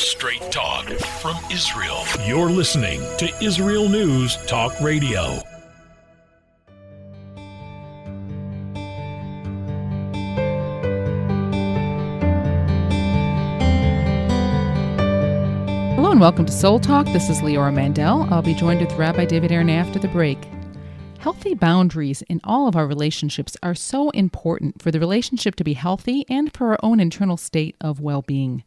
Straight talk from Israel. You're listening to Israel News Talk Radio. Hello and welcome to Soul Talk. This is Leora Mandel. I'll be joined with Rabbi David Aaron after the break. Healthy boundaries in all of our relationships are so important for the relationship to be healthy and for our own internal state of well-being.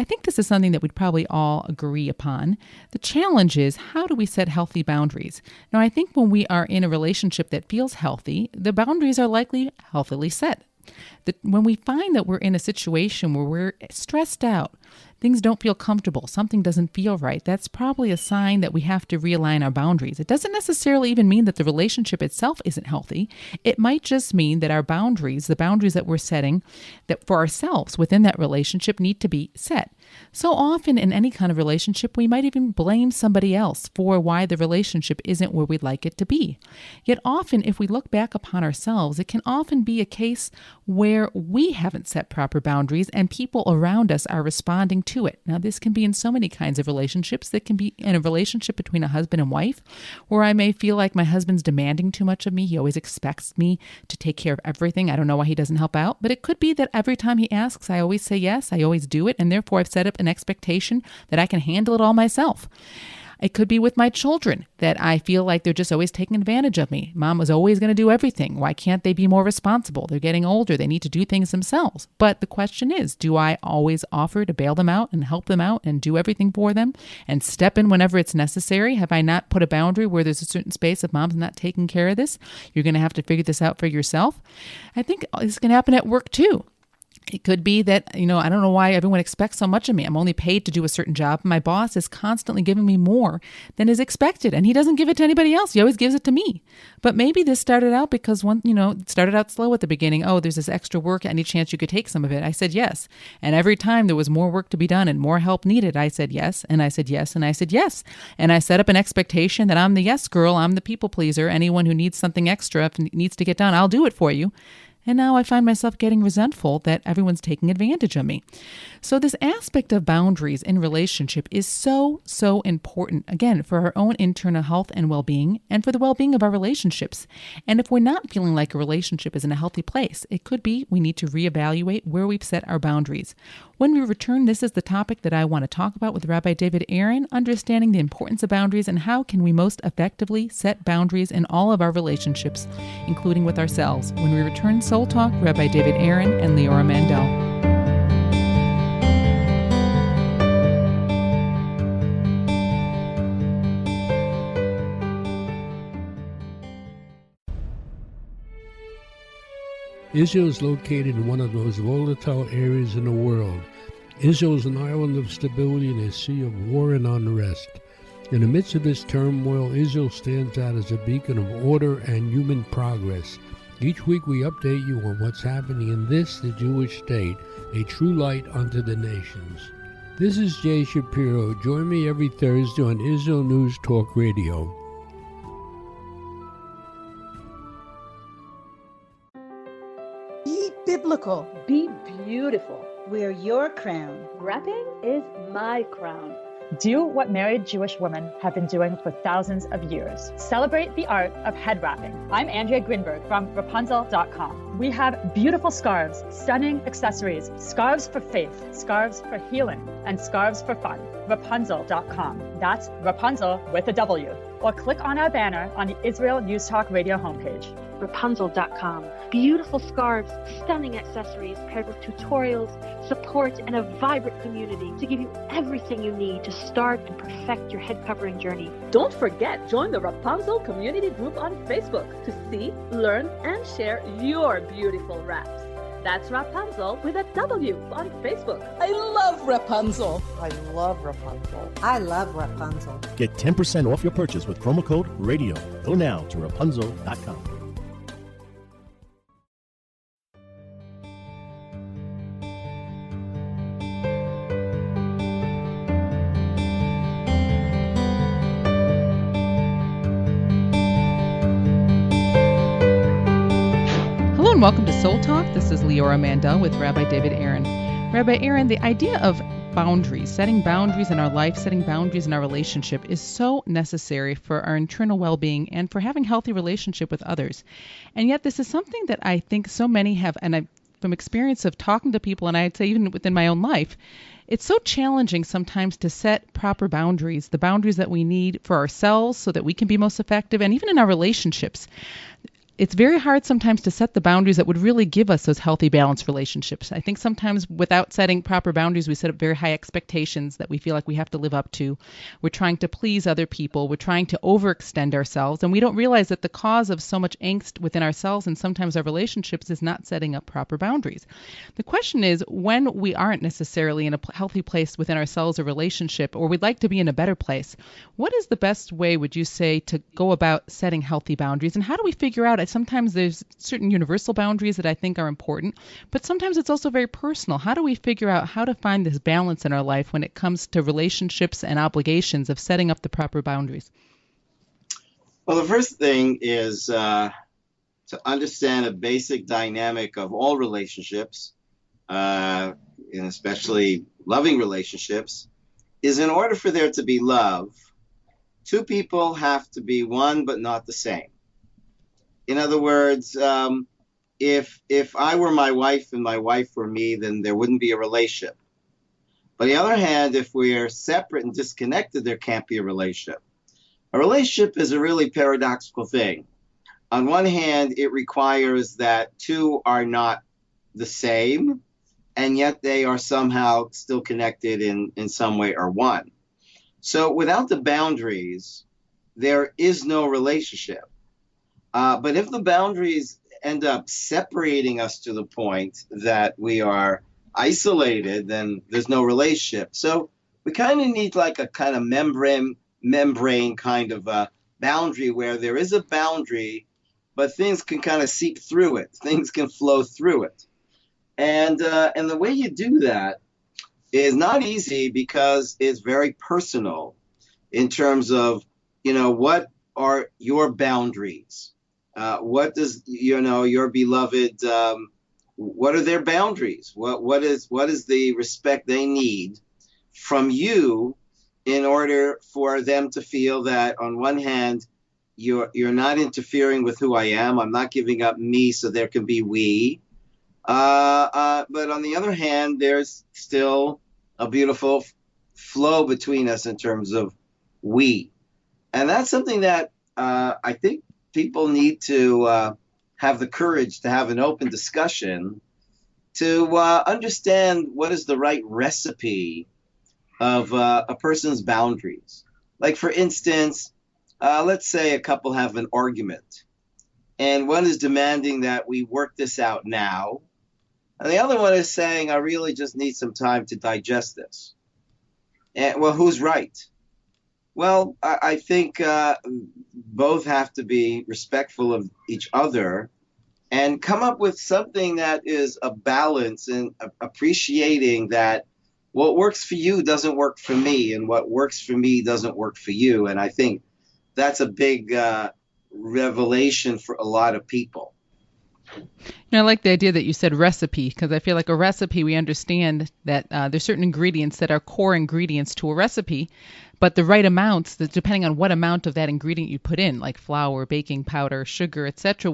I think this is something that we'd probably all agree upon. The challenge is, how do we set healthy boundaries? Now, I think when we are in a relationship that feels healthy, the boundaries are likely healthily set. When we find that we're in a situation where we're stressed out, things don't feel comfortable, something doesn't feel right, that's probably a sign that we have to realign our boundaries. It doesn't necessarily even mean that the relationship itself isn't healthy. It might just mean that our boundaries, the boundaries that we're setting that for ourselves within that relationship, need to be set. So often in any kind of relationship, we might even blame somebody else for why the relationship isn't where we'd like it to be. Yet often, if we look back upon ourselves, it can often be a case where we haven't set proper boundaries and people around us are responding to it. Now, this can be in so many kinds of relationships. That can be in a relationship between a husband and wife, where I may feel like my husband's demanding too much of me. He always expects me to take care of everything. I don't know why he doesn't help out, but it could be that every time he asks, I always say yes, I always do it, and therefore I've set up an expectation that I can handle it all myself. It could be with my children, that I feel like they're just always taking advantage of me. Mom was always going to do everything. Why can't they be more responsible? They're getting older. They need to do things themselves. But the question is, do I always offer to bail them out and help them out and do everything for them and step in whenever it's necessary? Have I not put a boundary where there's a certain space of mom's not taking care of this? You're going to have to figure this out for yourself. I think this can happen at work too. It could be that, I don't know why everyone expects so much of me. I'm only paid to do a certain job. My boss is constantly giving me more than is expected, and he doesn't give it to anybody else. He always gives it to me. But maybe this started out because it started out slow at the beginning. Oh, there's this extra work. Any chance you could take some of it? I said yes. And every time there was more work to be done and more help needed, I said yes, and I said yes, and I said yes. And I set up an expectation that I'm the yes girl. I'm the people pleaser. Anyone who needs something extra, if it needs to get done, I'll do it for you. And now I find myself getting resentful that everyone's taking advantage of me. So this aspect of boundaries in relationship is so important, again, for our own internal health and well-being and for the well-being of our relationships. And if we're not feeling like a relationship is in a healthy place, it could be we need to reevaluate where we've set our boundaries. When we return, this is the topic that I want to talk about with Rabbi David Aaron, understanding the importance of boundaries and how can we most effectively set boundaries in all of our relationships, including with ourselves. When we return, Soul Talk, Rabbi David Aaron and Leora Mandel. Israel is located in one of the most volatile areas in the world. Israel is an island of stability in a sea of war and unrest. In the midst of this turmoil, Israel stands out as a beacon of order and human progress. Each week we update you on what's happening in this, the Jewish state, a true light unto the nations. This is Jay Shapiro. Join me every Thursday on Israel News Talk Radio. Be biblical. Be beautiful. Wear your crown. Wrapping is my crown. Do what married Jewish women have been doing for thousands of years. Celebrate the art of head wrapping. I'm Andrea Grinberg from Rapunzel.com. We have beautiful scarves, stunning accessories, scarves for faith, scarves for healing, and scarves for fun. Rapunzel.com. That's Rapunzel with a W. Or click on our banner on the Israel News Talk Radio homepage. Rapunzel.com. Beautiful scarves, stunning accessories paired with tutorials, support, and a vibrant community to give you everything you need to start and perfect your head covering journey. Don't forget, join the Rapunzel community group on Facebook to see, learn, and share your beautiful wraps. That's Rapunzel with a W on Facebook. I love Rapunzel. I love Rapunzel. I love Rapunzel. Get 10% off your purchase with promo code RADIO. Go now to Rapunzel.com. Welcome to Soul Talk. This is Leora Mandel with Rabbi David Aaron. Rabbi Aaron, the idea of boundaries. Setting boundaries in our life, setting boundaries in our relationship is so necessary for our internal well-being and for having healthy relationship with others. And yet this is something that I think so many have, and from experience of talking to people, and I'd say even within my own life, it's so challenging sometimes to set proper boundaries, the boundaries that we need for ourselves so that we can be most effective, and even in our relationships. It's very hard sometimes to set the boundaries that would really give us those healthy, balanced relationships. I think sometimes without setting proper boundaries, we set up very high expectations that we feel like we have to live up to. We're trying to please other people. We're trying to overextend ourselves. And we don't realize that the cause of so much angst within ourselves and sometimes our relationships is not setting up proper boundaries. The question is, when we aren't necessarily in a healthy place within ourselves or relationship, or we'd like to be in a better place, what is the best way, would you say, to go about setting healthy boundaries? And how do we figure out, sometimes there's certain universal boundaries that I think are important, but sometimes it's also very personal. How do we figure out how to find this balance in our life when it comes to relationships and obligations of setting up the proper boundaries? Well, the first thing is to understand a basic dynamic of all relationships, and especially loving relationships, is in order for there to be love, two people have to be one but not the same. In other words, if I were my wife and my wife were me, then there wouldn't be a relationship. But on the other hand, if we're separate and disconnected, there can't be a relationship. A relationship is a really paradoxical thing. On one hand, it requires that two are not the same, and yet they are somehow still connected in some way or one. So without the boundaries, there is no relationship. But if the boundaries end up separating us to the point that we are isolated, then there's no relationship. So we kind of need like a kind of membrane kind of a boundary where there is a boundary, but things can kind of seep through it. Things can flow through it. And the way you do that is not easy because it's very personal in terms of, what are your boundaries? What does your beloved? What are their boundaries? What is the respect they need from you in order for them to feel that on one hand you're not interfering with who I am. I'm not giving up me so there can be we. But on the other hand, there's still a beautiful flow between us in terms of we, and that's something that I think people need to have the courage to have an open discussion to understand what is the right recipe of a person's boundaries. Like, for instance, let's say a couple have an argument, and one is demanding that we work this out now, and the other one is saying, I really just need some time to digest this. And, well, who's right? Well, I think both have to be respectful of each other and come up with something that is a balance and appreciating that what works for you doesn't work for me, and what works for me doesn't work for you. And I think that's a big revelation for a lot of people. I like the idea that you said recipe, because I feel like a recipe, we understand that there's certain ingredients that are core ingredients to a recipe, but the right amounts, depending on what amount of that ingredient you put in, like flour, baking powder, sugar, etc.,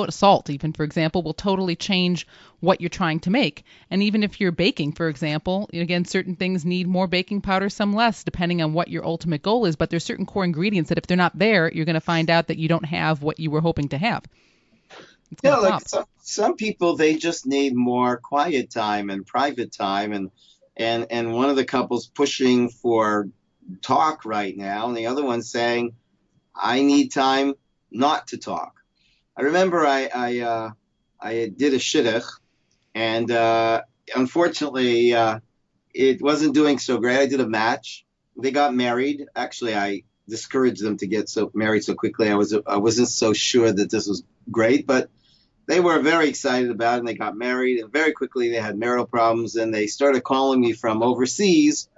salt, even, for example, will totally change what you're trying to make. And even if you're baking, for example, again, certain things need more baking powder, some less, depending on what your ultimate goal is. But there's certain core ingredients that if they're not there, you're going to find out that you don't have what you were hoping to have. Yeah, like some people, they just need more quiet time and private time, and one of the couples pushing for talk right now, and the other one saying, I need time not to talk. I remember I did a shidduch, and unfortunately it wasn't doing so great. I did a match. They got married. Actually, I discouraged them to get married so quickly. I wasn't so sure that this was great, but they were very excited about it, and they got married, and very quickly they had marital problems, and they started calling me from overseas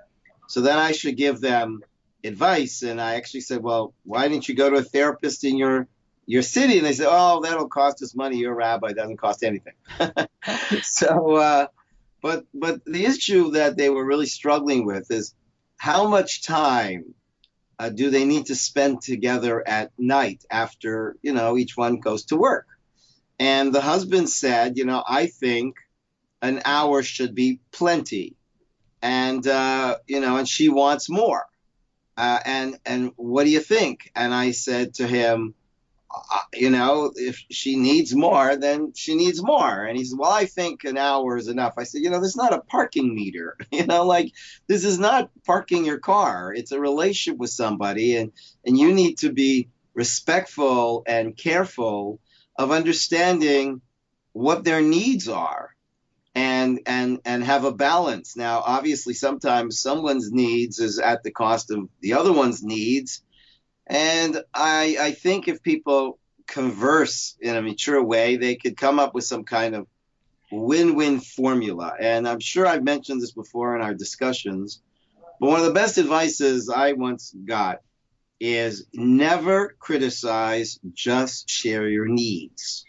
so that I should give them advice. And I actually said, well, why didn't you go to a therapist in your city? And they said, oh, that'll cost us money. You're a rabbi. It doesn't cost anything. So But the issue that they were really struggling with is how much time do they need to spend together at night after, each one goes to work. And the husband said, I think an hour should be plenty. And, and she wants more. And what do you think? And I said to him, if she needs more, then she needs more. And he said, well, I think an hour is enough. I said, there's not a parking meter, like this is not parking your car. It's a relationship with somebody. And you need to be respectful and careful of understanding what their needs are and have a balance. Now, obviously, sometimes someone's needs is at the cost of the other one's needs. And I think if people converse in a mature way, they could come up with some kind of win-win formula. And I'm sure I've mentioned this before in our discussions, but one of the best advices I once got is never criticize, just share your needs.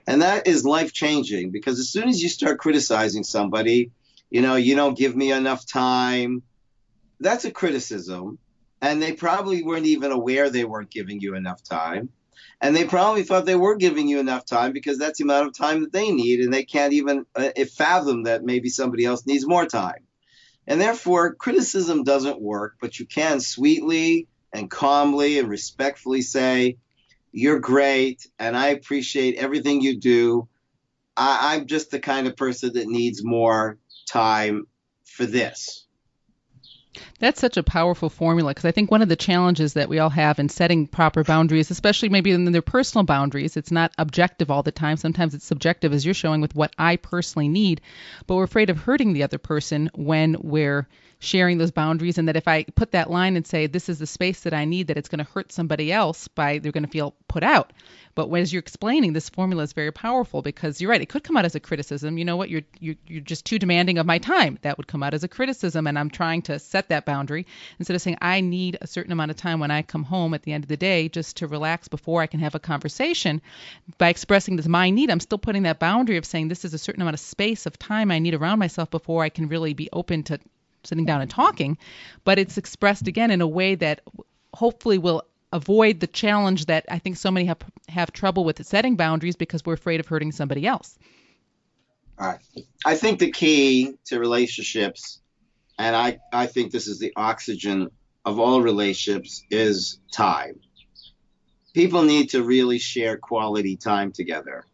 And that is life-changing, because as soon as you start criticizing somebody, you don't give me enough time, that's a criticism. And they probably weren't even aware they weren't giving you enough time. And they probably thought they were giving you enough time because that's the amount of time that they need. And they can't even fathom that maybe somebody else needs more time. And therefore, criticism doesn't work, but you can sweetly and calmly and respectfully say, you're great, and I appreciate everything you do. I'm just the kind of person that needs more time for this. That's such a powerful formula, because I think one of the challenges that we all have in setting proper boundaries, especially maybe in their personal boundaries, it's not objective all the time. Sometimes it's subjective, as you're showing, with what I personally need. But we're afraid of hurting the other person when we're sharing those boundaries, and that if I put that line and say, this is the space that I need, that it's going to hurt somebody else they're going to feel put out. But as you're explaining, this formula is very powerful, because you're right, it could come out as a criticism. You know what, you're just too demanding of my time. That would come out as a criticism, and I'm trying to set that boundary instead of saying I need a certain amount of time when I come home at the end of the day just to relax before I can have a conversation. By expressing this my need, I'm still putting that boundary of saying this is a certain amount of space of time I need around myself before I can really be open to sitting down and talking. But it's expressed again in a way that hopefully will avoid the challenge that I think so many have trouble with setting boundaries, because we're afraid of hurting somebody else. All right. I think the key to relationships, and I think this is the oxygen of all relationships, is time. People need to really share quality time together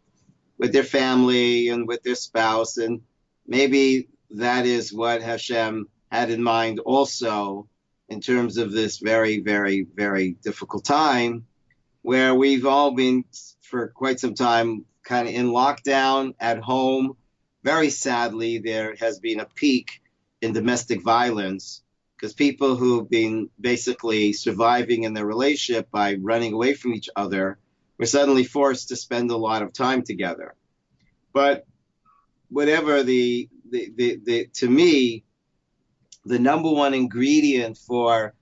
with their family and with their spouse. And maybe that is what Hashem had in mind also in terms of this very, very, very difficult time, where we've all been for quite some time kind of in lockdown at home. Very sadly, there has been a peak in domestic violence, because people who've been basically surviving in their relationship by running away from each other were suddenly forced to spend a lot of time together. But whatever to me, the number one ingredient for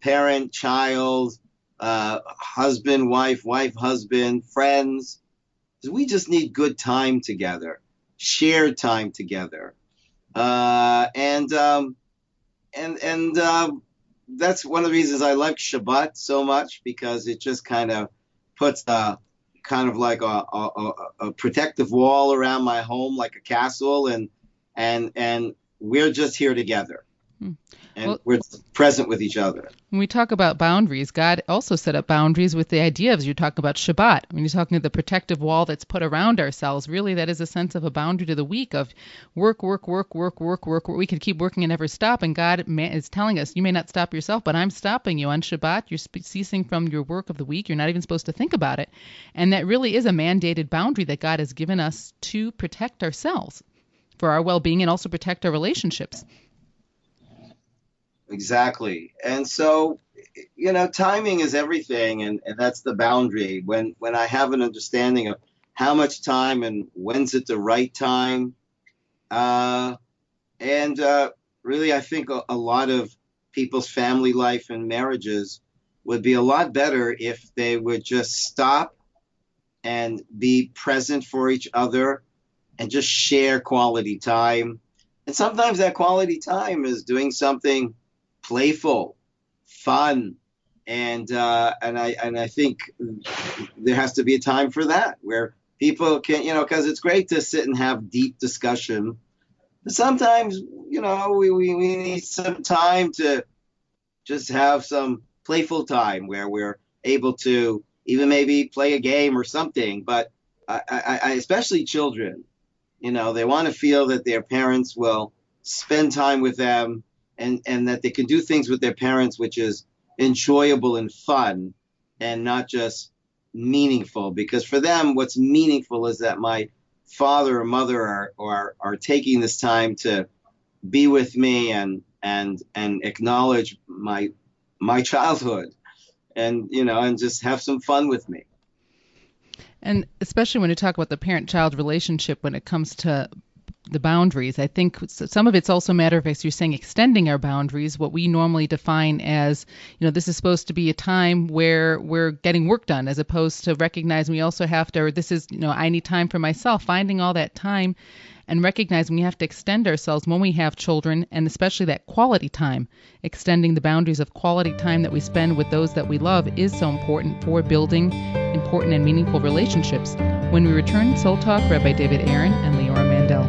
parent, child, husband, wife, husband, friends, is we just need good time together, shared time together. And that's one of the reasons I like Shabbat so much, because it just kind of puts kind of like a protective wall around my home, like a castle, and we're just here together. And we're present with each other. When we talk about boundaries, God also set up boundaries with the idea of, you talk about Shabbat. When you're talking about the protective wall that's put around ourselves, really that is a sense of a boundary to the week of work. We could keep working and never stop. And God is telling us, you may not stop yourself, but I'm stopping you. On Shabbat, you're ceasing from your work of the week. You're not even supposed to think about it. And that really is a mandated boundary that God has given us to protect ourselves for our well-being and also protect our relationships. Exactly. And so, timing is everything. And that's the boundary. When I have an understanding of how much time and when's it the right time. Really, I think a lot of people's family life and marriages would be a lot better if they would just stop and be present for each other and just share quality time. And sometimes that quality time is doing something playful, fun, and I think there has to be a time for that where people can, because it's great to sit and have deep discussion. But sometimes, we need some time to just have some playful time where we're able to even maybe play a game or something. But I especially children, they want to feel that their parents will spend time with them and that they can do things with their parents, which is enjoyable and fun and not just meaningful. Because for them, what's meaningful is that my father or mother are taking this time to be with me and acknowledge my childhood and just have some fun with me. And especially when you talk about the parent-child relationship when it comes to the boundaries, I think some of it's also a matter of, as you're saying, extending our boundaries, what we normally define as, this is supposed to be a time where we're getting work done, as opposed to recognizing we also have to, or this is, I need time for myself, finding all that time and recognizing we have to extend ourselves when we have children, and especially that quality time. Extending the boundaries of quality time that we spend with those that we love is so important for building important and meaningful relationships. When we return, Soul Talk, Rabbi David Aaron and Leora Mandel.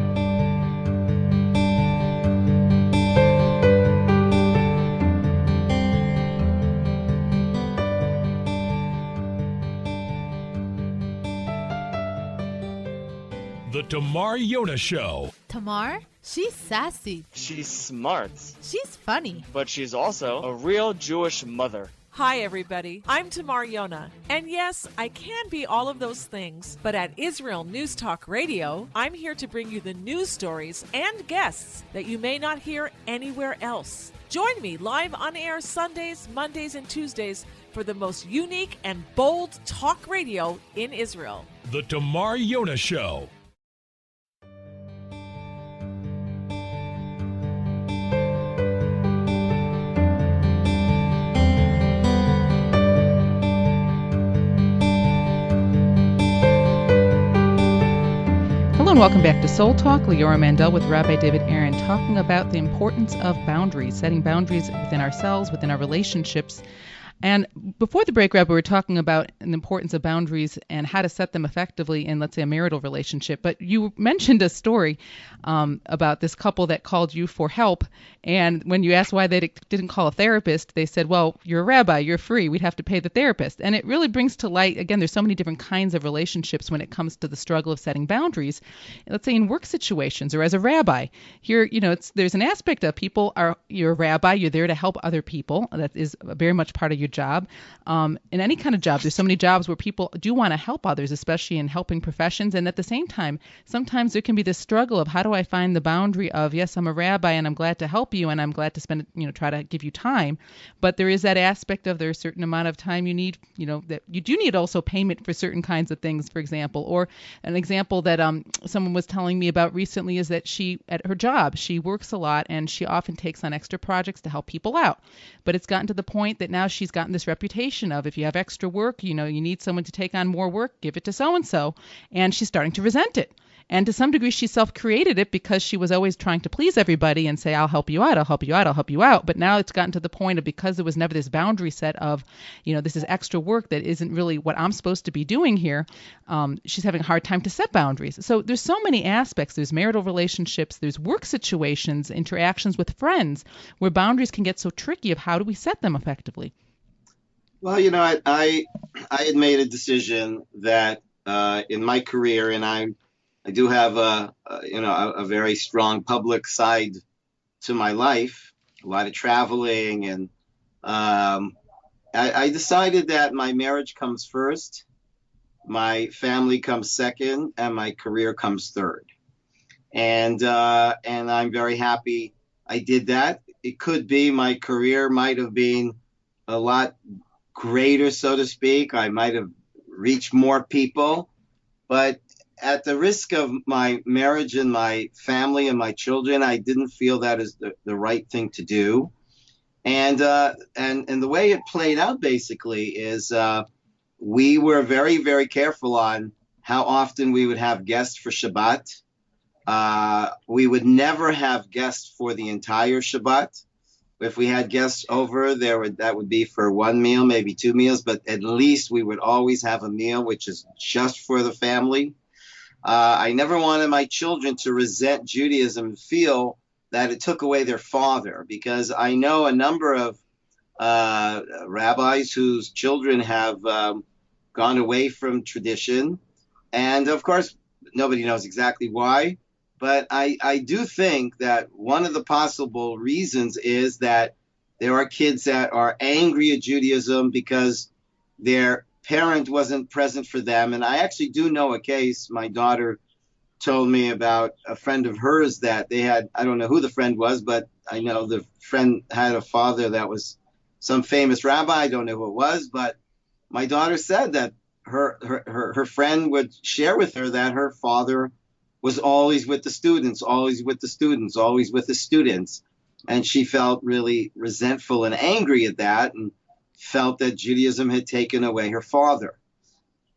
The Tamar Yona Show. Tamar? She's sassy. She's smart. She's funny. But she's also a real Jewish mother. Hi, everybody. I'm Tamar Yona. And yes, I can be all of those things. But at Israel News Talk Radio, I'm here to bring you the news stories and guests that you may not hear anywhere else. Join me live on air Sundays, Mondays, and Tuesdays for the most unique and bold talk radio in Israel. The Tamar Yona Show. Hello and welcome back to Soul Talk. Leora Mandel with Rabbi David Aaron, talking about the importance of boundaries, setting boundaries within ourselves, within our relationships. And before the break, Rabbi, we were talking about the importance of boundaries and how to set them effectively in, let's say, a marital relationship. But you mentioned a story about this couple that called you for help. And when you asked why they didn't call a therapist, they said, well, you're a rabbi, you're free, we'd have to pay the therapist. And it really brings to light, again, there's so many different kinds of relationships when it comes to the struggle of setting boundaries. Let's say in work situations or as a rabbi. Here, there's an aspect of you're a rabbi, you're there to help other people. That is very much part of your job. In any kind of job, there's so many jobs where people do want to help others, especially in helping professions. And at the same time, sometimes there can be this struggle of how do I find the boundary of, yes, I'm a rabbi and I'm glad to help you and I'm glad to spend, try to give you time. But there is that aspect of there's a certain amount of time you need, that you do need also payment for certain kinds of things, for example. Or an example that someone was telling me about recently is that at her job, she works a lot and she often takes on extra projects to help people out. But it's gotten to the point that now she's gotten this reputation of if you have extra work, you need someone to take on more work, give it to so-and-so. And she's starting to resent it. And to some degree, she self-created it because she was always trying to please everybody and say, I'll help you out, I'll help you out, I'll help you out. But now it's gotten to the point of, because there was never this boundary set of, this is extra work that isn't really what I'm supposed to be doing here, she's having a hard time to set boundaries. So there's so many aspects. There's marital relationships, there's work situations, interactions with friends, where boundaries can get so tricky of how do we set them effectively. Well, I had made a decision that in my career, and I do have a very strong public side to my life, a lot of traveling, and I decided that my marriage comes first, my family comes second, and my career comes third. And I'm very happy I did that. It could be my career might have been a lot greater, so to speak. I might have reached more people, but at the risk of my marriage and my family and my children, I didn't feel that is the right thing to do. And the way it played out basically is we were very, very careful on how often we would have guests for Shabbat. We would never have guests for the entire Shabbat. If we had guests over, that would be for one meal, maybe two meals, but at least we would always have a meal which is just for the family. I never wanted my children to resent Judaism and feel that it took away their father, because I know a number of rabbis whose children have gone away from tradition. And of course, nobody knows exactly why. But I do think that one of the possible reasons is that there are kids that are angry at Judaism because their parent wasn't present for them. And I actually do know a case. My daughter told me about a friend of hers that they had, I don't know who the friend was, but I know the friend had a father that was some famous rabbi. I don't know who it was, but my daughter said that her friend would share with her that her father was always with the students, always with the students, always with the students. And she felt really resentful and angry at that and felt that Judaism had taken away her father.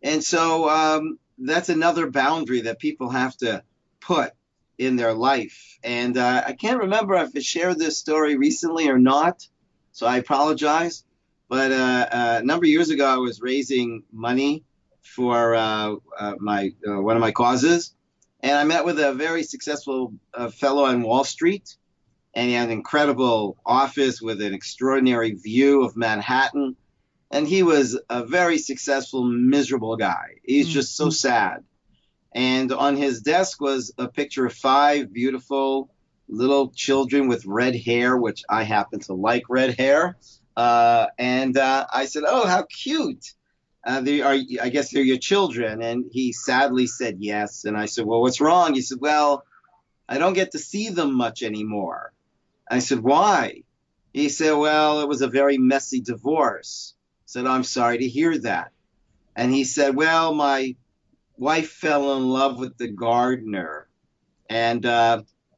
And so that's another boundary that people have to put in their life. And I can't remember if I shared this story recently or not, so I apologize. But a number of years ago, I was raising money for one of my causes. And I met with a very successful fellow on Wall Street, and he had an incredible office with an extraordinary view of Manhattan. And he was a very successful, miserable guy. He's just so sad. And on his desk was a picture of 5 beautiful little children with red hair, which I happen to like red hair. And I said, "Oh, how cute. I guess they're your children." And he sadly said yes. And I said, "Well, what's wrong?" He said, "Well, I don't get to see them much anymore." I said, "Why?" He said, "Well, it was a very messy divorce." I said, "I'm sorry to hear that." And he said, "Well, my wife fell in love with the gardener, and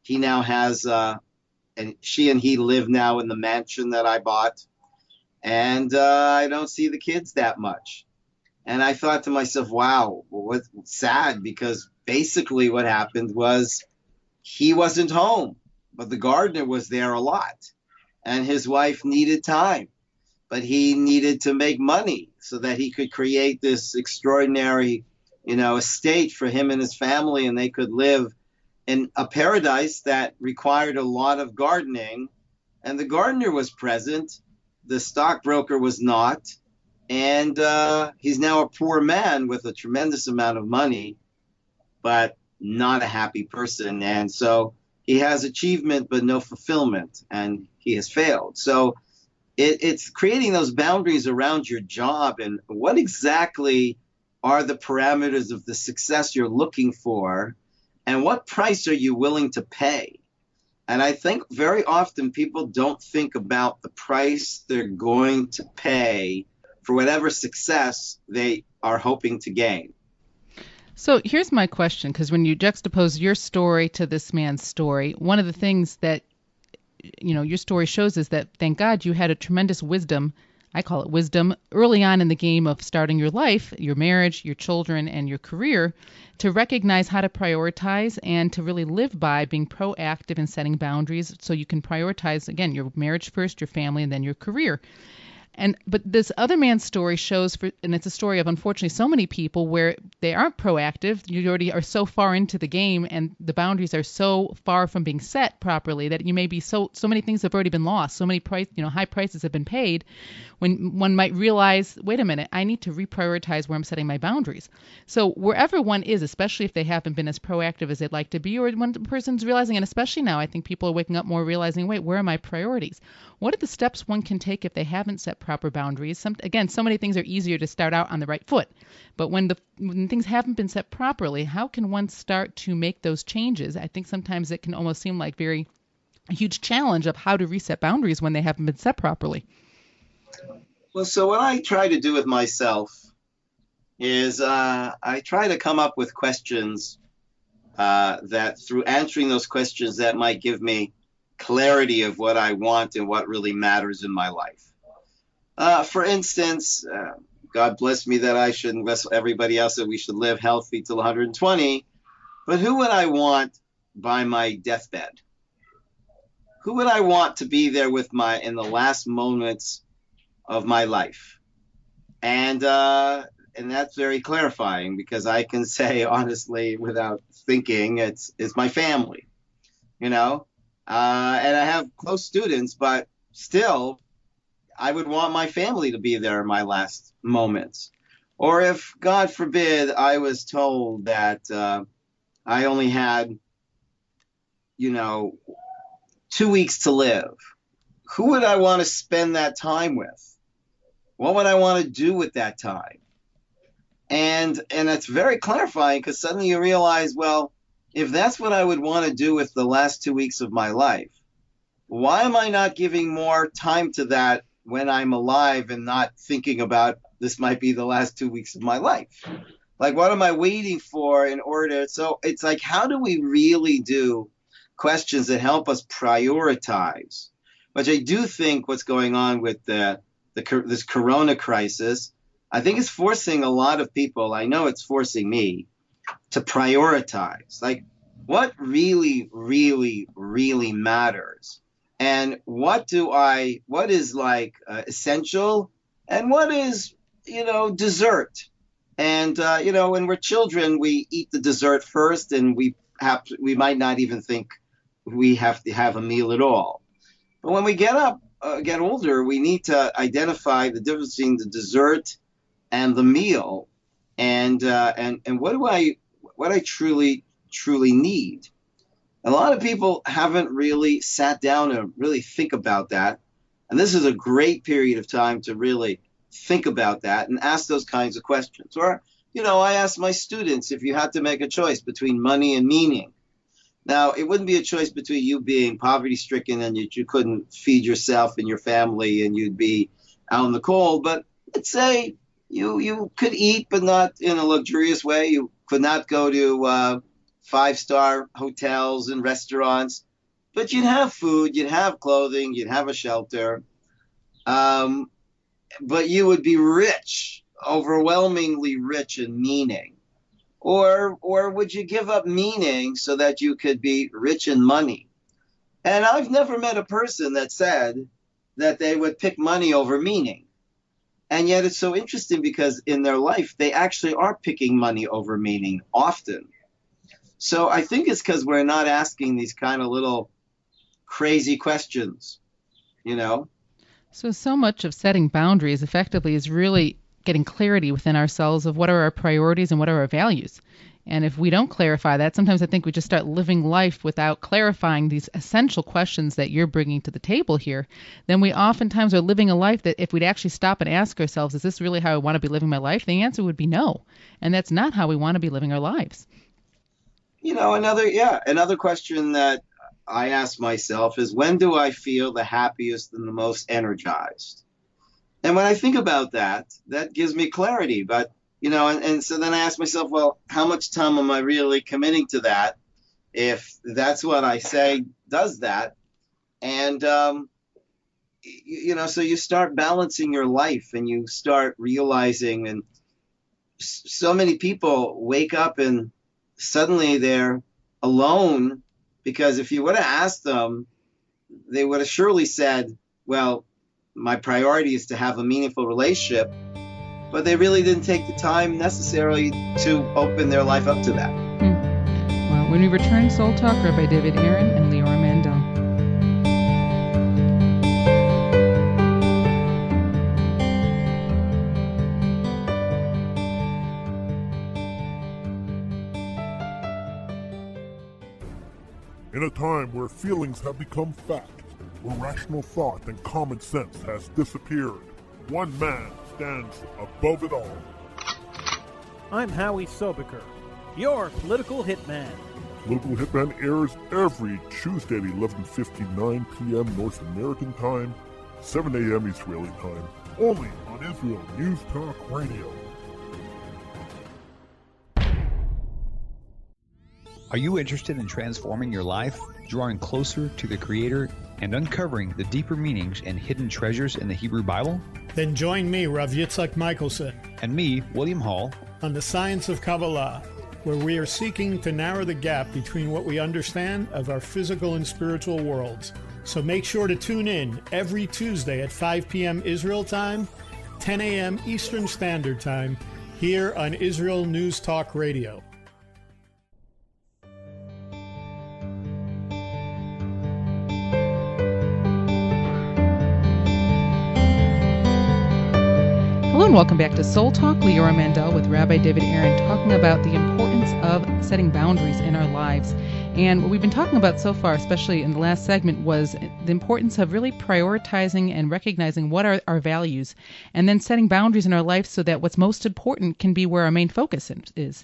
he now has, and she and he live now in the mansion that I bought, and I don't see the kids that much." And I thought to myself, wow, what's sad, because basically what happened was he wasn't home, but the gardener was there a lot. And his wife needed time, but he needed to make money so that he could create this extraordinary, estate for him and his family, and they could live in a paradise that required a lot of gardening. And the gardener was present. The stockbroker was not. And he's now a poor man with a tremendous amount of money, but not a happy person. And so he has achievement, but no fulfillment, and he has failed. So it's creating those boundaries around your job, and what exactly are the parameters of the success you're looking for, and what price are you willing to pay? And I think very often people don't think about the price they're going to pay for whatever success they are hoping to gain. So here's my question, because when you juxtapose your story to this man's story, one of the things that your story shows is that, thank God, you had a tremendous wisdom, I call it wisdom, early on in the game of starting your life, your marriage, your children, and your career, to recognize how to prioritize and to really live by being proactive in setting boundaries so you can prioritize, again, your marriage first, your family, and then your career. But this other man's story shows, and it's a story of, unfortunately, so many people where they aren't proactive. You already are so far into the game, and the boundaries are so far from being set properly that you may be so many things have already been lost. So many high prices have been paid, when one might realize, wait a minute, I need to reprioritize where I'm setting my boundaries. So wherever one is, especially if they haven't been as proactive as they'd like to be, or when the person's realizing, and especially now, I think people are waking up more, realizing, wait, where are my priorities? What are the steps one can take if they haven't set proper boundaries? So many things are easier to start out on the right foot. But when things haven't been set properly, how can one start to make those changes? I think sometimes it can almost seem like a huge challenge of how to reset boundaries when they haven't been set properly. Well, so what I try to do with myself is I try to come up with questions that, through answering those questions, that might give me clarity of what I want and what really matters in my life. For instance, God bless me that I shouldn't bless everybody else that we should live healthy till 120. But who would I want by my deathbed? Who would I want to be there with in the last moments of my life? And that's very clarifying, because I can say honestly, without thinking, it's my family, and I have close students, but still, I would want my family to be there in my last moments. Or if, God forbid, I was told that I only had, 2 weeks to live, who would I want to spend that time with? What would I want to do with that time? And it's very clarifying, because suddenly you realize, well, if that's what I would want to do with the last 2 weeks of my life, why am I not giving more time to that when I'm alive and not thinking about this might be the last 2 weeks of my life? Like, what am I waiting for in order? So it's like, how do we really do questions that help us prioritize? Which I do think what's going on with this corona crisis, I think it's forcing a lot of people, I know it's forcing me, to prioritize. Like, what really, really, really matters? And what is essential, and what is, dessert? And, when we're children, we eat the dessert first, and we might not even think we have to have a meal at all. But when we get older, we need to identify the difference between the dessert and the meal, and what I truly need. A lot of people haven't really sat down and really think about that. And this is a great period of time to really think about that and ask those kinds of questions. Or, I ask my students, if you had to make a choice between money and meaning. Now, it wouldn't be a choice between you being poverty-stricken and you couldn't feed yourself and your family and you'd be out in the cold. But let's say you could eat, but not in a luxurious way. You could not go to 5-star hotels and restaurants, but you'd have food, you'd have clothing, you'd have a shelter, but you would be rich, overwhelmingly rich in meaning. Or would you give up meaning so that you could be rich in money? And I've never met a person that said that they would pick money over meaning. And yet it's so interesting, because in their life, they actually are picking money over meaning often. So I think it's because we're not asking these kind of little crazy questions, So much of setting boundaries effectively is really getting clarity within ourselves of what are our priorities and what are our values. And if we don't clarify that, sometimes I think we just start living life without clarifying these essential questions that you're bringing to the table here. Then we oftentimes are living a life that if we'd actually stop and ask ourselves, is this really how I want to be living my life? The answer would be no. And that's not how we want to be living our lives. Another question that I ask myself is, when do I feel the happiest and the most energized? And when I think about that, that gives me clarity. But, and so then I ask myself, well, how much time am I really committing to that? If that's what I say does that. And, so you start balancing your life, and you start realizing, and so many people wake up and suddenly they're alone, because if you would have asked them, they would have surely said, well, my priority is to have a meaningful relationship, but they really didn't take the time necessarily to open their life up to that. Well, when we return, Soul Talk, Rabbi David Aaron and Leora Mandel. In a time where feelings have become fact, where rational thought and common sense has disappeared, one man stands above it all. I'm Howie Sobiker, your political hitman. Political Hitman airs every Tuesday at 11:59 p.m. North American time, 7 a.m. Israeli time, only on Israel News Talk Radio. Are you interested in transforming your life, drawing closer to the Creator, and uncovering the deeper meanings and hidden treasures in the Hebrew Bible? Then join me, Rav Yitzhak Michelson, and me, William Hall, on the Science of Kabbalah, where we are seeking to narrow the gap between what we understand of our physical and spiritual worlds. So make sure to tune in every Tuesday at 5 p.m. Israel time, 10 a.m. Eastern Standard Time, here on Israel News Talk Radio. Hello and welcome back to Soul Talk. Leora Mandel with Rabbi David Aaron talking about the importance of setting boundaries in our lives. And what we've been talking about so far, especially in the last segment, was the importance of really prioritizing and recognizing what are our values and then setting boundaries in our life so that what's most important can be where our main focus is.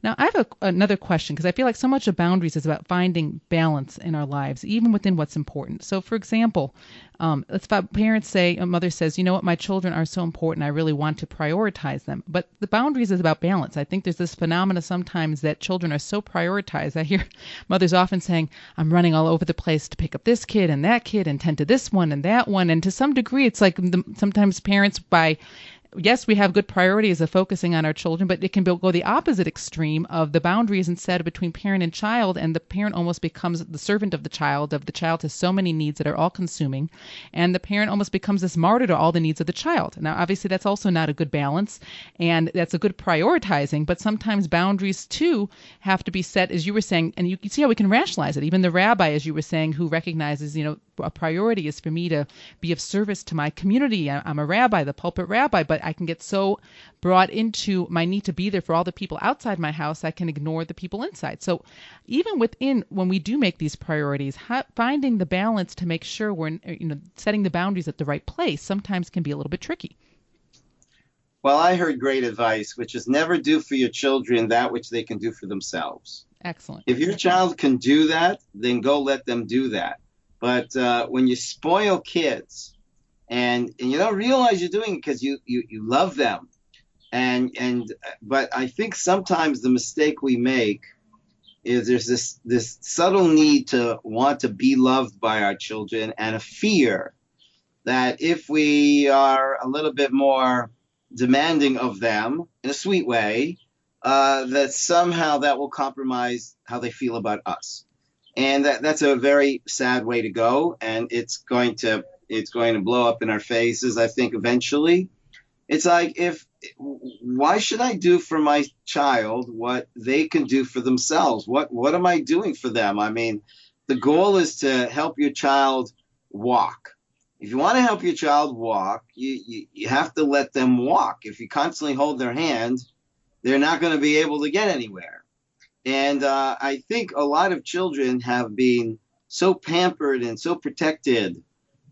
Now, I have another question because I feel like so much of boundaries is about finding balance in our lives, even within what's important. So, for example, let's parents say, a mother says, you know what, my children are so important, I really want to prioritize them. But the boundaries is about balance. I think there's this phenomena sometimes that children are so prioritized. I hear mothers often saying, I'm running all over the place to pick up this kid and tend to this one and that one. And to some degree, it's like sometimes parents yes, we have good priorities of focusing on our children, but it can go the opposite extreme of the boundaries instead between parent and child, and the parent almost becomes the servant of the child has so many needs that are all consuming, and the parent almost becomes this martyr to all the needs of the child. Now, obviously, that's also not a good balance, and that's a good prioritizing, but sometimes boundaries, too, have to be set, as you were saying, and you can see how we can rationalize it. Even the rabbi, as you were saying, who recognizes, a priority is for me to be of service to my community. I'm a rabbi, the pulpit rabbi, but I can get so brought into my need to be there for all the people outside my house, I can ignore the people inside. So even when we do make these priorities, finding the balance to make sure we're setting the boundaries at the right place sometimes can be a little bit tricky. Well, I heard great advice, which is never do for your children that which they can do for themselves. Excellent. If your child can do that, then go let them do that. But when you spoil kids and you don't realize you're doing it because you love them, but I think sometimes the mistake we make is there's this subtle need to want to be loved by our children and a fear that if we are a little bit more demanding of them in a sweet way, that somehow that will compromise how they feel about us. And that's a very sad way to go, and it's going to blow up in our faces, I think, eventually. It's like, why should I do for my child what they can do for themselves? What am I doing for them? I mean, the goal is to help your child walk. If you want to help your child walk, you have to let them walk. If you constantly hold their hand, they're not going to be able to get anywhere. And I think a lot of children have been so pampered and so protected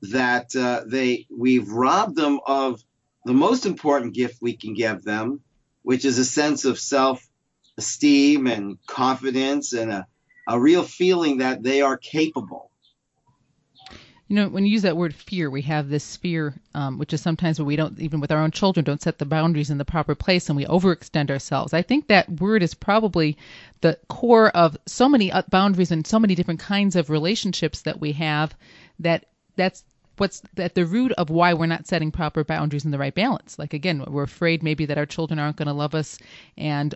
that we've robbed them of the most important gift we can give them, which is a sense of self-esteem and confidence and a real feeling that they are capable. When you use that word fear, we have this fear, which is sometimes when we don't, even with our own children, don't set the boundaries in the proper place and we overextend ourselves. I think that word is probably the core of so many boundaries and so many different kinds of relationships that we have, that's what's at the root of why we're not setting proper boundaries in the right balance. Like, again, we're afraid maybe that our children aren't going to love us and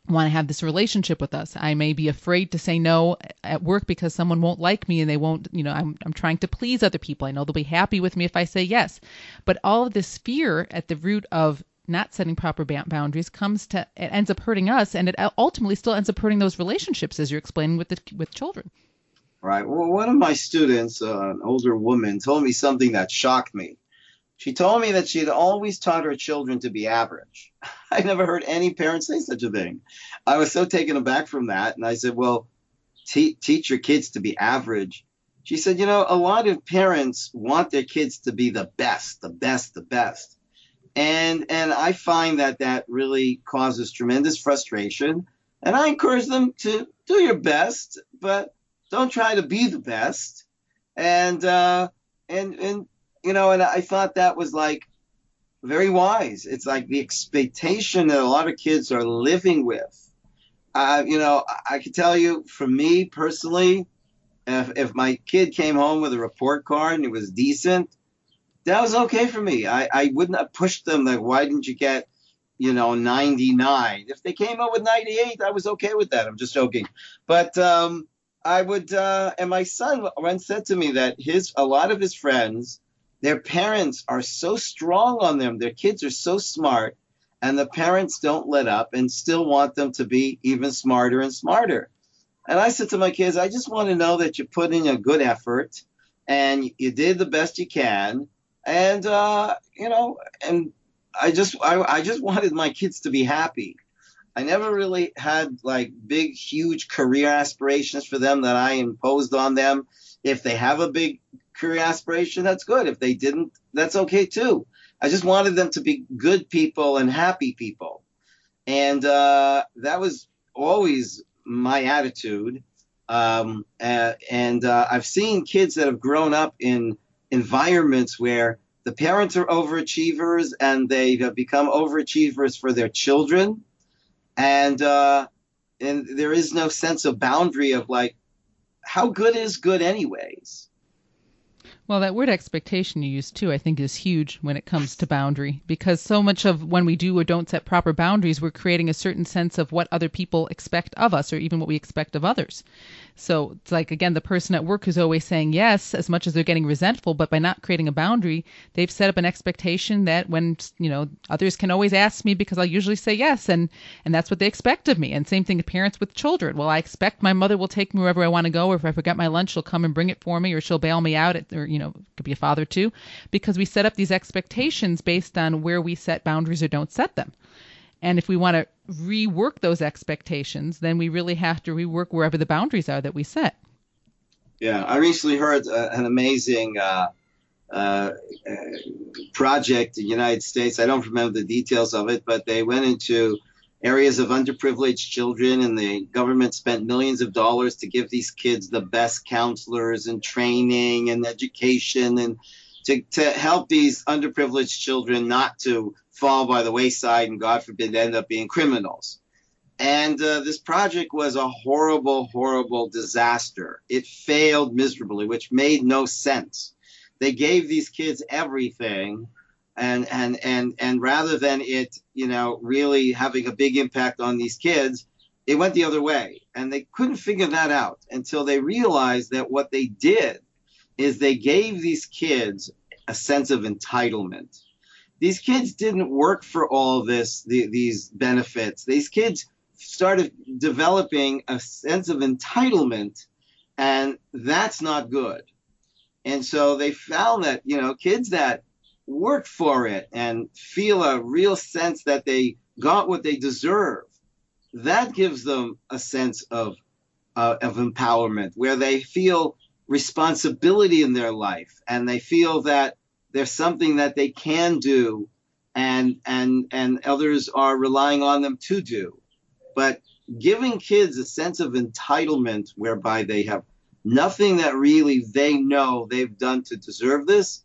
want to have this relationship with us. I may be afraid to say no at work because someone won't like me and they won't, I'm trying to please other people. I know they'll be happy with me if I say yes. But all of this fear at the root of not setting proper boundaries it ends up hurting us, and it ultimately still ends up hurting those relationships, as you're explaining with children. Right. Well, one of my students, an older woman, told me something that shocked me. She told me that she had always taught her children to be average. I never heard any parent say such a thing. I was so taken aback from that. And I said, well, teach your kids to be average. She said, a lot of parents want their kids to be the best, the best, the best. And I find that really causes tremendous frustration. And I encourage them to do your best, but don't try to be the best. And I thought that was like very wise. It's like the expectation that a lot of kids are living with. I can tell you, for me personally, if my kid came home with a report card and it was decent, that was okay for me. I wouldn't have pushed them like, why didn't you get, 99. If they came up with 98, I was okay with that. I'm just joking. But I would, and my son once said to me that a lot of his friends, their parents are so strong on them. Their kids are so smart, and the parents don't let up and still want them to be even smarter and smarter. And I said to my kids, I just want to know that you put in a good effort and you did the best you can. And, and I just wanted my kids to be happy. I never really had like big, huge career aspirations for them that I imposed on them. If they have a big career aspiration, that's good. If they didn't, that's okay too. I just wanted them to be good people and happy people. And that was always my attitude. And I've seen kids that have grown up in environments where the parents are overachievers and they have become overachievers for their children. And there is no sense of boundary of like, how good is good anyways? Well, that word expectation you use too, I think is huge when it comes to boundary, because so much of when we do or don't set proper boundaries, we're creating a certain sense of what other people expect of us or even what we expect of others. So it's like, again, the person at work who's always saying yes as much as they're getting resentful, but by not creating a boundary, they've set up an expectation that when, others can always ask me because I'll usually say yes, and that's what they expect of me. And same thing with parents with children. Well, I expect my mother will take me wherever I want to go, or if I forget my lunch, she'll come and bring it for me, or she'll bail me out, or it could be a father too, because we set up these expectations based on where we set boundaries or don't set them. And if we want to rework those expectations, then we really have to rework wherever the boundaries are that we set. Yeah, I recently heard an amazing project in the United States. I don't remember the details of it, but they went into areas of underprivileged children, and the government spent millions of dollars to give these kids the best counselors and training and education, and to help these underprivileged children not to fall by the wayside and, God forbid, end up being criminals. And this project was a horrible, horrible disaster. It failed miserably, which made no sense. They gave these kids everything, and rather than it, really having a big impact on these kids, it went the other way. And they couldn't figure that out until they realized that what they did is they gave these kids a sense of entitlement. These kids didn't work for all this, these benefits. These kids started developing a sense of entitlement, and that's not good. And so they found that, kids that work for it and feel a real sense that they got what they deserve, that gives them a sense of empowerment, where they feel responsibility in their life, and they feel that there's something that they can do, and others are relying on them to do. But giving kids a sense of entitlement whereby they have nothing that really they know they've done to deserve this,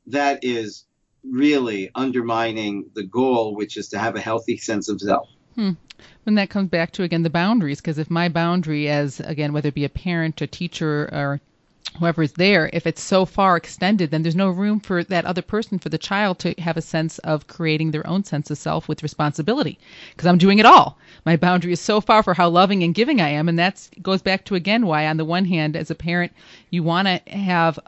that is really undermining the goal, which is to have a healthy sense of self. When that comes back to, again, the boundaries, because if my boundary as, again, whether it be a parent, a teacher, or whoever is there, if it's so far extended, then there's no room for that other person, for the child, to have a sense of creating their own sense of self with responsibility, because I'm doing it all. My boundary is so far for how loving and giving I am, and that goes back to, again, why on the one hand, as a parent, you want to have,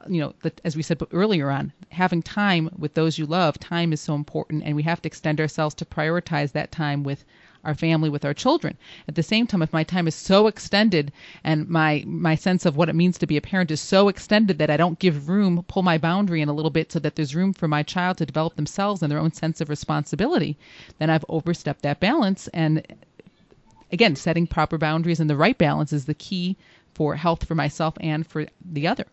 as we said earlier on, having time with those you love. Time is so important, and we have to extend ourselves to prioritize that time with our family, with our children. At the same time, if my time is so extended and my sense of what it means to be a parent is so extended that I don't give room, pull my boundary in a little bit so that there's room for my child to develop themselves and their own sense of responsibility, then I've overstepped that balance. And again, setting proper boundaries and the right balance is the key for health for myself and for the other.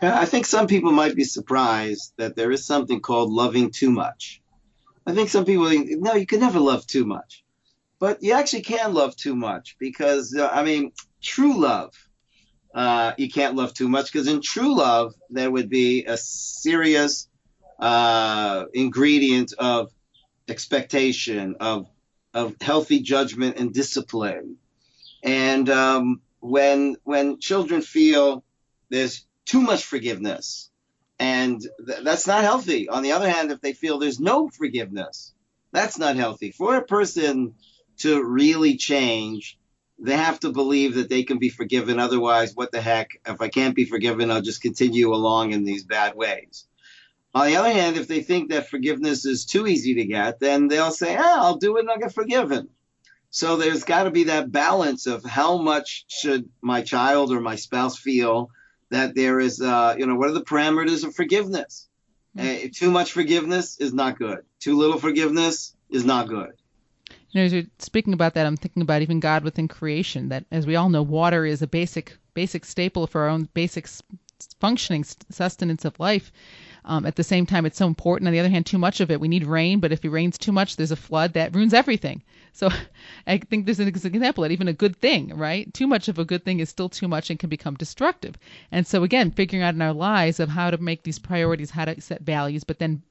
I think some people might be surprised that there is something called loving too much. I think some people think, no, you can never love too much. But you actually can love too much, because, true love, you can't love too much, because in true love, there would be a serious ingredient of expectation, of healthy judgment and discipline. And when children feel there's too much forgiveness, and that's not healthy. On the other hand, if they feel there's no forgiveness, That's not healthy. For a person to really change, they have to believe that they can be forgiven. Otherwise, what the heck? If I can't be forgiven, I'll just continue along in these bad ways. On the other hand, if they think that forgiveness is too easy to get, then they'll say, I'll do it and I'll get forgiven. So there's got to be that balance of how much should my child or my spouse feel that there is, what are the parameters of forgiveness? Too much forgiveness is not good. Too little forgiveness is not good. As you're speaking about that, I'm thinking about even God within creation, that as we all know, water is a basic staple for our own basic functioning sustenance of life. At the same time, it's so important. On the other hand, too much of it, we need rain, but if it rains too much, there's a flood that ruins everything. So I think there's an example that even a good thing, right? Too much of a good thing is still too much and can become destructive. And so again, figuring out in our lives of how to make these priorities, how to set values, but then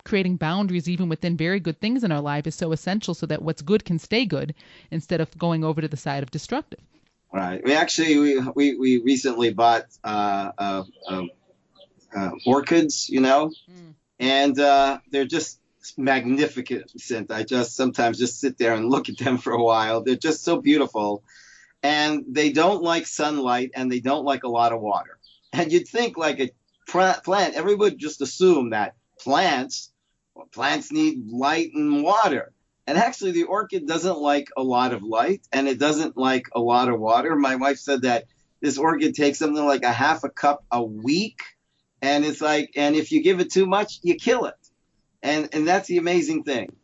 creating boundaries even within very good things in our life is so essential so that what's good can stay good instead of going over to the side of destructive. Right. We recently bought orchids, and they're just magnificent. I just sometimes just sit there and look at them for a while. They're just so beautiful, and they don't like sunlight and they don't like a lot of water. And you'd think like a plant, everybody would just assume that plants need light and water. And actually the orchid doesn't like a lot of light and it doesn't like a lot of water. My wife said that this orchid takes something like a half a cup a week. And it's like, and if you give it too much, you kill it. And that's the amazing thing.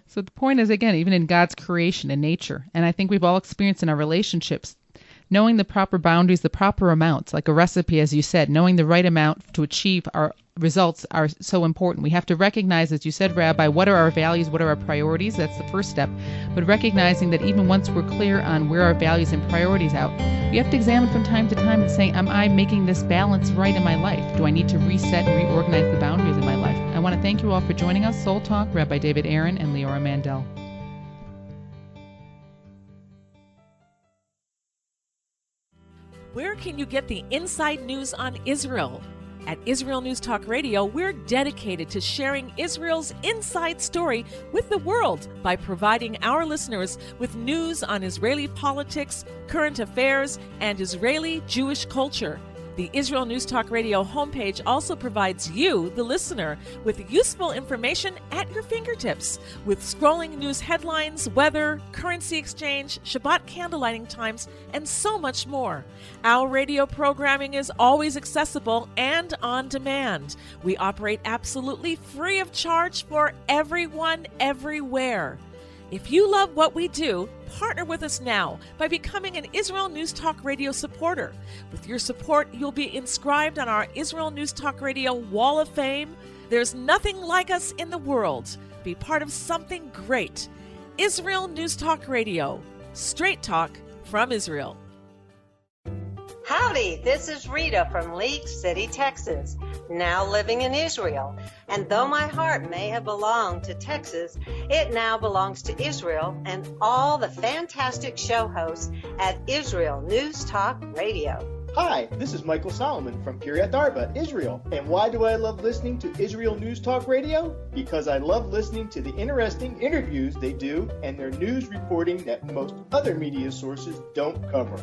So the point is, again, even in God's creation and nature, and I think we've all experienced in our relationships, knowing the proper boundaries, the proper amounts, like a recipe, as you said, knowing the right amount to achieve our results are so important. We have to recognize, as you said, Rabbi, what are our values, what are our priorities? That's the first step. But recognizing that even once we're clear on where our values and priorities out, we have to examine from time to time and say, am I making this balance right in my life? Do I need to reset and reorganize the boundaries in my life? I want to thank you all for joining us. Soul Talk, Rabbi David Aaron and Leora Mandel. Where can you get the inside news on Israel? At Israel News Talk Radio, we're dedicated to sharing Israel's inside story with the world by providing our listeners with news on Israeli politics, current affairs, and Israeli Jewish culture. The Israel News Talk Radio homepage also provides you, the listener, with useful information at your fingertips, with scrolling news headlines, weather, currency exchange, Shabbat candlelighting times, and so much more. Our radio programming is always accessible and on demand. We operate absolutely free of charge for everyone, everywhere. If you love what we do, partner with us now by becoming an Israel News Talk Radio supporter. With your support, you'll be inscribed on our Israel News Talk Radio Wall of Fame. There's nothing like us in the world. Be part of something great. Israel News Talk Radio. Straight talk from Israel. Howdy, this is Rita from League City, Texas, now living in Israel. And though my heart may have belonged to Texas, it now belongs to Israel and all the fantastic show hosts at Israel News Talk Radio. Hi, this is Michael Solomon from Kiryat Arba, Israel. And why do I love listening to Israel News Talk Radio? Because I love listening to the interesting interviews they do and their news reporting that most other media sources don't cover.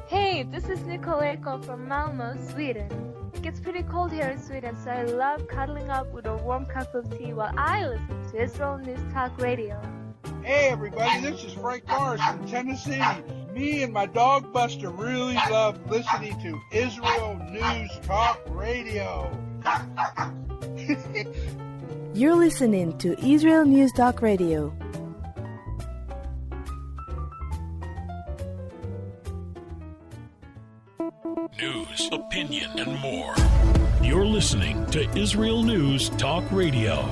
Hey, this is Nicoleko from Malmö, Sweden. It gets pretty cold here in Sweden, so I love cuddling up with a warm cup of tea while I listen to Israel News Talk Radio. Hey everybody, this is Frank Morris from Tennessee. Me and my dog Buster really love listening to Israel News Talk Radio. You're listening to Israel News Talk Radio. News, opinion, and more. You're listening to Israel News Talk Radio.